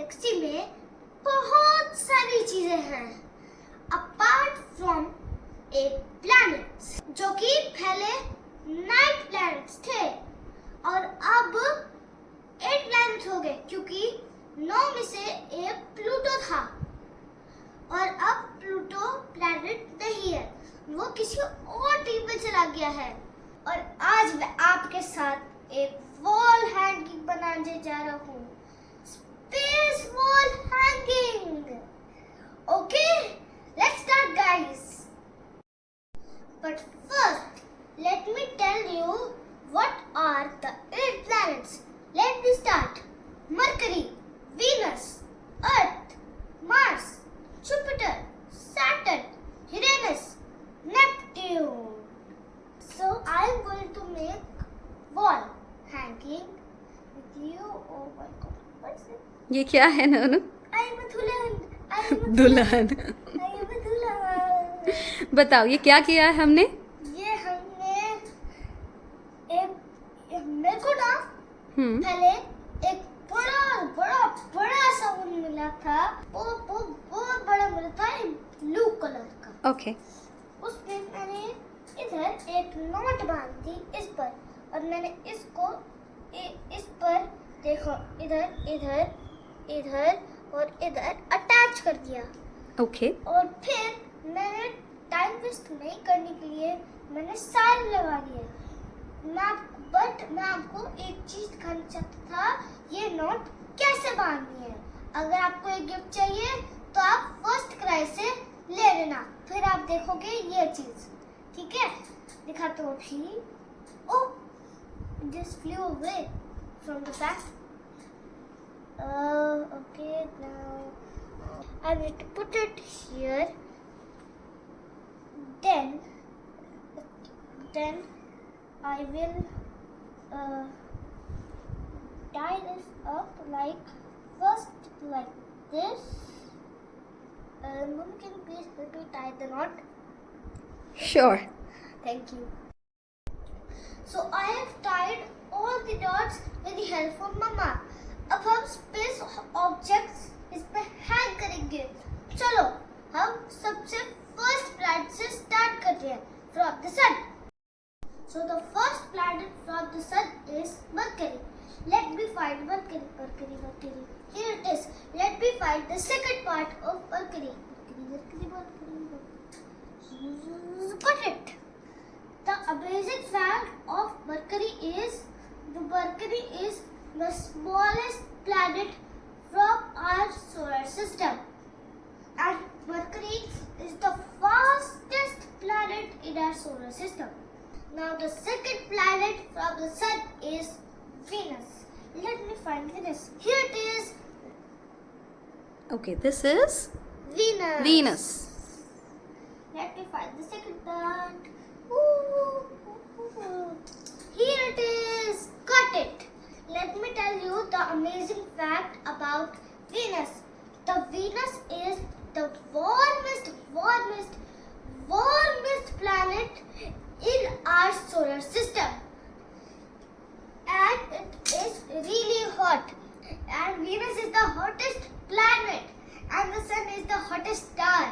Galaxy में बहुत सारी चीजें हैं अपार्ट फ्रॉम ए प्लैनेट्स, जो कि पहले 9 प्लैनेट्स थे और अब 8 प्लैनेट्स हो गए, क्योंकि 9 में से एक प्लूटो था और अब प्लूटो प्लैनेट नहीं है, वो किसी और टीम में चला गया है। और आज मैं आपके साथ एक वॉल हैंगिंग बनाने जा रहा हूँ, space wall hanging. Okay, let's start guys. But first, let me tell you what are the 8 planets. Let me start. Mercury, Venus, Earth, Mars, Jupiter, Saturn, Uranus, Neptune. So I am going to make wall hanging with you. Oh my God, what's it? ये क्या है नोनू? I am a दुल्हन. I am a दुल्हन। I am a दुल्हन. बताओ ये क्या किया है हमने? ये हमने एक मेरे को ना पहले एक बड़ा सा ऊन मिला था, वो बहुत बड़ा मिला था, ब्लू कलर का। ओके। उसमें मैंने इधर एक नॉट बांध दी इस पर, और मैंने इसको इस पर देखो इधर और इधर अटैच कर दिया। ओके। और फिर मैंने टाइम वेस्ट नहीं करने के लिए मैंने साइड लगा दिया। मैं आपको एक चीज दिखाना चाहता था, ये नॉट कैसे बांधनी है। अगर आपको एक गिफ्ट चाहिए तो आप फर्स्ट क्राई से ले लेना, फिर आप देखोगे ये चीज। ठीक है, दिखाता हूँ अभी। ओह, just flew away from the back. Okay, now I need to put it here. Then I will tie this up first like this. Mom, can you please help me tie the knot? Sure. Thank you. So I have tied all the knots with the help of Mama. अब हम space objects इस पे hang करेंगे। चलो हम सबसे first planet से start करते हैं, from the sun. So the first planet from the sun is Mercury. Let me find Mercury. Here it is. Let me find the second part of Mercury. Got it. The amazing fact of Mercury is the smallest planet from our solar system, and Mercury is the fastest planet in our solar system. Now the second planet from the sun is Venus. Let me find Venus. Here it is. Okay, this is Venus. Venus. Let me find the second part. Ooh. Here it is. Got it. Let me tell you the amazing fact about Venus. The Venus is the warmest planet in our solar system, and it is really hot. And Venus is the hottest planet, and the Sun is the hottest star.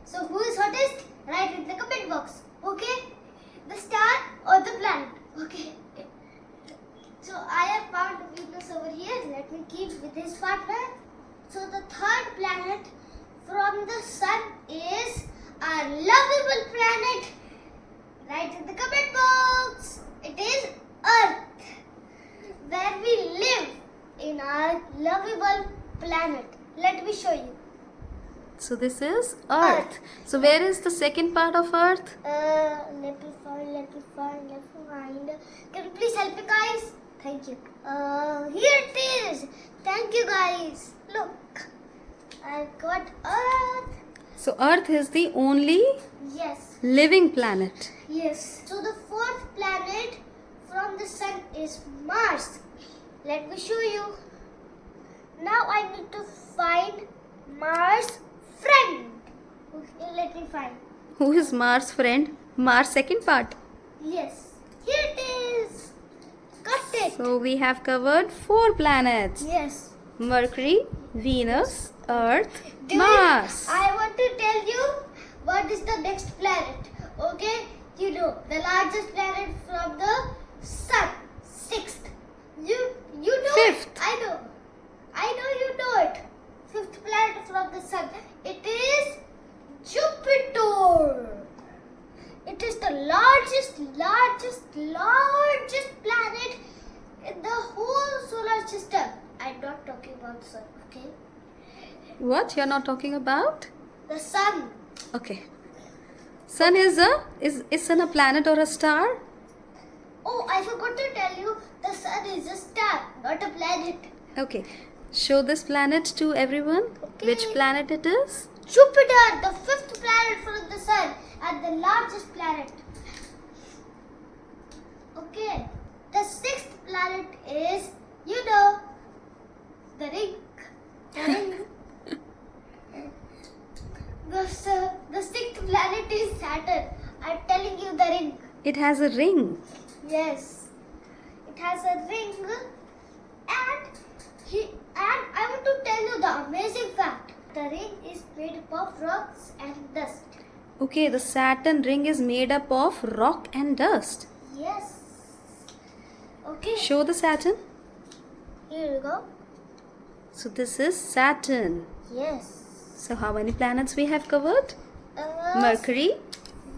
So who is hottest? Write in the comment box. Okay, the star or the planet. Okay. So I have found Venus over here. Let me keep with his partner. So the third planet from the sun is our lovable planet. Write in the comment box. It is Earth, where we live in our lovable planet. Let me show you. So this is Earth. So where is the second part of Earth? Let me find. Can you please help me, guys? Thank you. Here it is. Thank you, guys. Look, I've got Earth. So Earth is the only Yes. living planet. Yes. So the fourth planet from the sun is Mars. Let me show you. Now I need to find Mars' friend. Okay, let me find. Who is Mars' friend? Mars' second part. Yes. Here it is. Got it. So we have covered 4 planets. Yes. Mercury, Venus, Earth, Do Mars. I want to tell you what is the next planet. Okay, you know the largest planet from the sun, sixth. You know Fifth. it. I know you know it. Fifth planet from the sun. It is Jupiter. It is the largest planet in the whole solar system. I'm not talking about sun, okay? What? You're not talking about? The sun. Okay. Sun is sun a planet or a star? Oh, I forgot to tell you, the sun is a star, not a planet. Okay. Show this planet to everyone. Okay. Which planet it is? Jupiter, the fifth planet from the sun and the largest planet. Okay. The sixth planet is, you know, the ring. The ring. The sixth planet is Saturn. I'm telling you the ring. It has a ring. Yes. It has a ring. And I want to tell you the amazing fact. The ring is made up of rocks and dust. Okay, the Saturn ring is made up of rock and dust. Yes. Okay. Show the Saturn. Here you go. So this is Saturn. Yes. So how many planets we have covered? Mercury,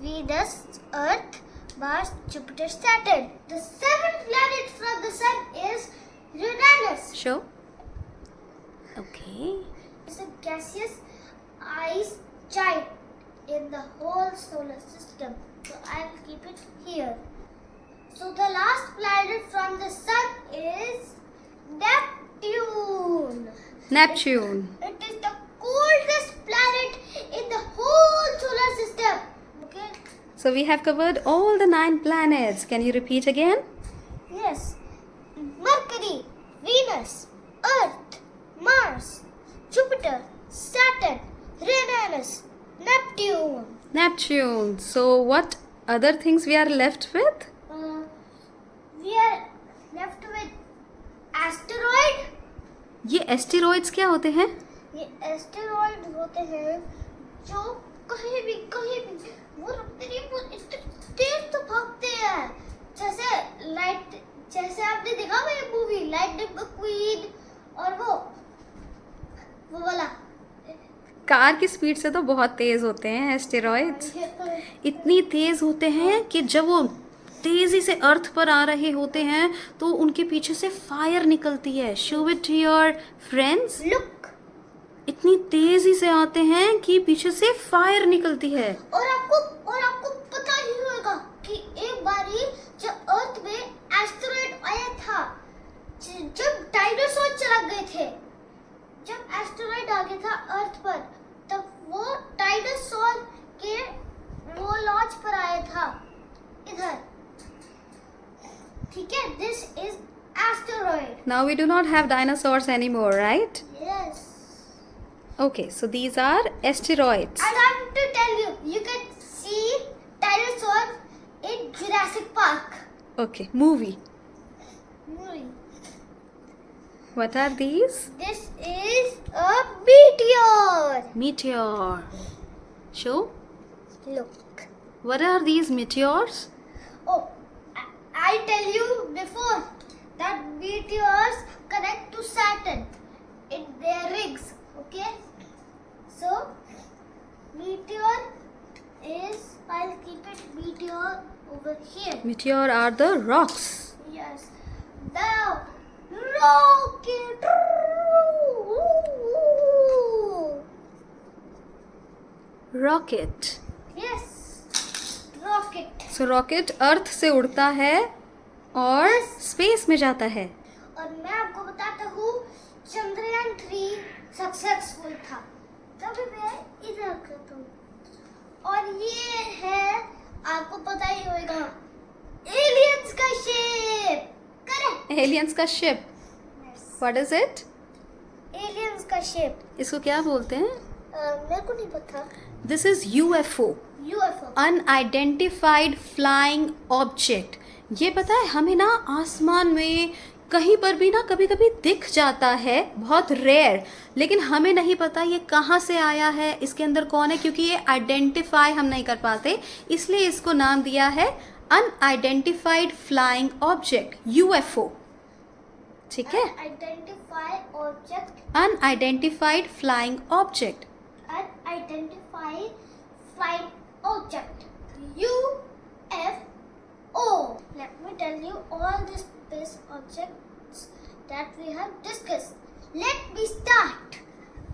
Venus, Earth, Mars, Jupiter, Saturn. The seventh planet from the sun is Uranus. show. Okay. It's a gaseous ice giant in the whole solar system. So I'll keep it here. So the last planet from the sun is Neptune. Neptune. It is the coldest planet in the whole solar system. Okay? So we have covered all the 9 planets. Can you repeat again? Yes. Mercury, Venus, Earth, Mars, Jupiter, Saturn, Uranus, Neptune. Neptune. So what other things we are left with? We are left with asteroid. ये asteroids क्या होते हैं? ये asteroid होते हैं जो कहीं भी वो रुकते नहीं, वो इतने तेज तो भागते हैं जैसे लाइट, जैसे आपने देखा वो मूवी लाइटनिंग क्वीन और वो वाला कार की स्पीड से तो बहुत तेज होते हैं एस्टेरॉइड्स. इतनी तेज होते हैं कि जब वो तेजी से अर्थ पर आ रहे होते हैं तो उनके पीछे से फायर निकलती है. Show it to your friends. Look. इतनी तेजी से आते हैं कि पीछे से फायर निकलती है. और आपको पता ही होगा कि एक बारी जब अर्थ में एस्टेरॉइड आया था, जब डायनासोर चला गए थे, जब एस्टेरॉइड आ गया था अर्थ पर, तब वो डायनासोर के वो लॉन्च पर आया था इधर. ठीक है, this is asteroid. Now we do not have dinosaurs anymore, right? Yes. Okay, so these are asteroids. And I want to tell you, you can see dinosaurs in Jurassic Park. Okay, movie. Movie. What are these? This is a meteor. Meteor. Show. Look. What are these meteors? Oh, I tell you before that meteors connect to Saturn in their rings. Okay. So meteor is, I'll keep it meteor over here. Meteor are the rocks. Yes. Now rocket. Rocket. Yes. Rocket. So rocket अर्थ से उड़ता है और space में जाता है. और मैं आपको बताता हूँ, चंद्रयान 3 सक्सेसफुल था. तभी मैं इधर करता हूँ. और ये है, आपको पता ही होगा, एलियंस का शिप. करेक्ट. Aliens का ship. What is it? Aliens का शिप. इसको क्या बोलते हैं? मेरे को नहीं पता. This is UFO. UFO. Unidentified flying object. ये पता है हमें ना आसमान में कहीं पर भी ना कभी कभी दिख जाता है, बहुत रेयर, लेकिन हमें नहीं पता ये कहाँ से आया है, इसके अंदर कौन है, क्योंकि ये आइडेंटिफाई हम नहीं कर पाते, इसलिए इसको नाम दिया है अनआइडेंटिफाइड फ्लाइंग ऑब्जेक्ट, यूएफओ। ठीक है, Unidentified object. Unidentified flying object. Unidentified flying object. UFO. Let me tell you all the space objects that we have discussed. Let me start.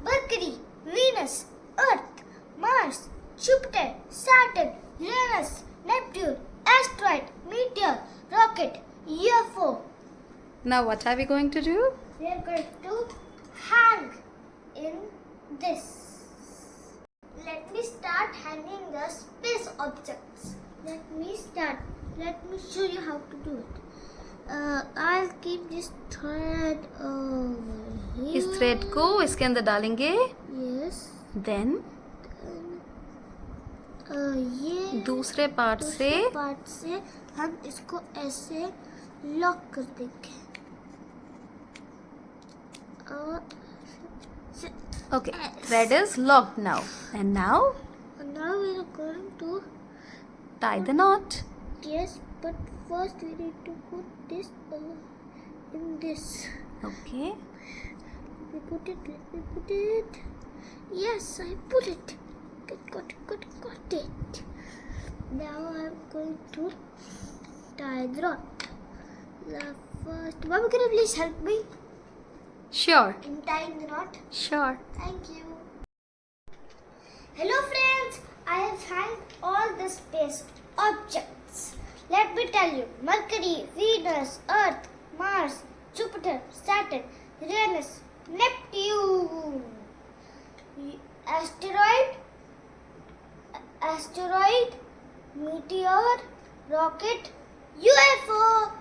Mercury, Venus, Earth, Mars, Jupiter, Saturn, Uranus, Neptune, asteroid, meteor, rocket, UFO. Now what are we going to do? We are going to hang in this. Let me start hanging the space objects. Let me start. Let me show you how to do it. I'll keep this thread over here. इस thread को इसके अंदर डालेंगे, Yes. Then ये दूसरे part से part से हम इसको ऐसे लॉक कर देंगे. okay, thread is locked now, and now Now we are going to tie the knot. yes, but first we need to put this in this. Okay, Let me put it. Let me put it. Yes, I put it. Got it. Now I'm going to tie the knot. The first. Mama, can you please help me sure, in tying the knot? sure. Thank you. Hello friends, I have hanged all the space objects. Let me tell you, Mercury, Venus, Earth, Mars, Jupiter, Saturn, Uranus, Neptune, asteroid, meteor, rocket, UFO.